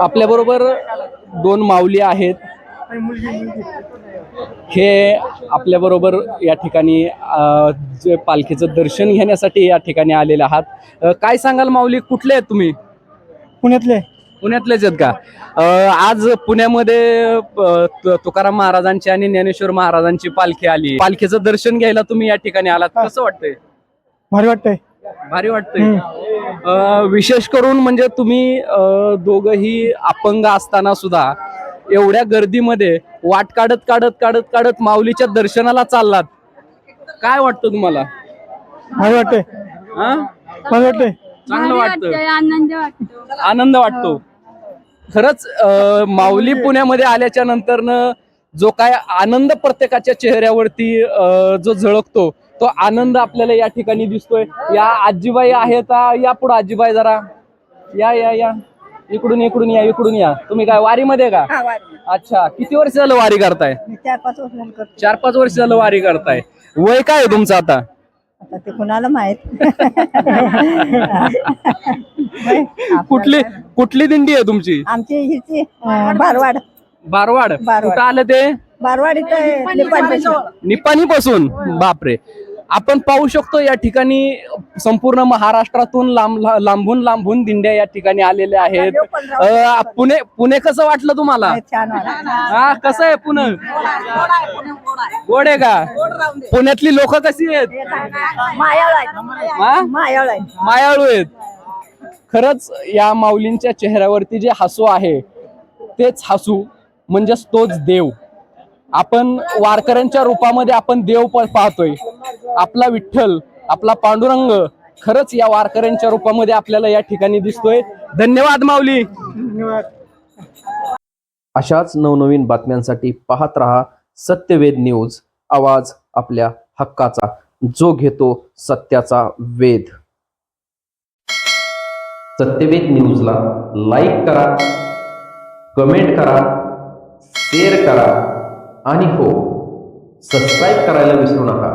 आपल्याबरोबर दोन माऊली आहेत. हे आपल्याबरोबर या ठिकाणी जे पालखीचं दर्शन घेण्यासाठी या ठिकाणी आलेले आहात. काय सांगाल माऊली, कुठले आहेत तुम्ही? पुण्यातलेच आहेत का? आज पुण्यामध्ये तुकाराम महाराजांची आणि ज्ञानेश्वर महाराजांची पालखी आली. पालखीचं दर्शन घ्यायला तुम्ही या ठिकाणी आलात, कसं वाटतंय? भारी वाटतंय. भारी वाटतंय. विशेष करून म्हणजे तुम्ही दोघही अपंग असताना सुद्धा एवढ्या गर्दीमध्ये वाट काढत काढत काढत काढत माऊलीच्या दर्शनाला चाललात. काय वाटतं तुम्हाला? भारी वाटतंय. भारी वाटतंय. चांगलं वाटतं, आनंद वाटतो. खरंच माऊली पुण्यामध्ये आल्याच्या नंतरनं जो काय आनंद प्रत्येकाच्या चेहऱ्यावरती जो झळकतो, तो आनंद आपल्याला या ठिकाणी दिसतोय. या आजीबाई आहेत, या पुढे आजीबाई जरा या या या इकडून इकडून या, इकडून या. तुम्ही काय वारीमध्ये का? अच्छा, किती वर्ष झालं वारी करताय? 4-5 वर्ष झालं वारी करताय. वय काय आहे तुमचं आता? ते कुणाला माहित. कुठली दिंडी आहे तुमची? आमची हिची बारवाड. बारवाड. कुठं आलं ते? बारवाड इथं निपाणी पासून. बापरे. आपण पाहू शकतो या ठिकाणी संपूर्ण महाराष्ट्रातून लांबून लांबून दिंड्या या ठिकाणी आलेल्या आहेत. पुणे कसं वाटलं तुम्हाला? हा, कसं आहे पुणे? गोड आहे का? पुण्यातली लोक कशी आहेत? मायाळू आहेत. खरंच या माऊलींच्या चेहऱ्यावरती जे हसू आहे, तेच हसू म्हणजेच तोच देव. आपण वारकऱ्यांच्या रूपामध्ये आपण देव पाहतोय. आपला विठ्ठल, आपला पांडुरंग खरंच या वारकऱ्यांच्या रूपामध्ये आपल्याला या ठिकाणी दिसतोय. धन्यवाद माऊली. अशाच नवनवीन बातम्यांसाठी पाहत रहा सत्यवेद न्यूज. आवाज आपल्या हक्काचा, जो घेतो सत्याचा वेध. सत्यवेद न्यूजला लाईक करा, कमेंट करा, शेअर करा आणि हो, सबस्क्राईब करायला विसरू नका.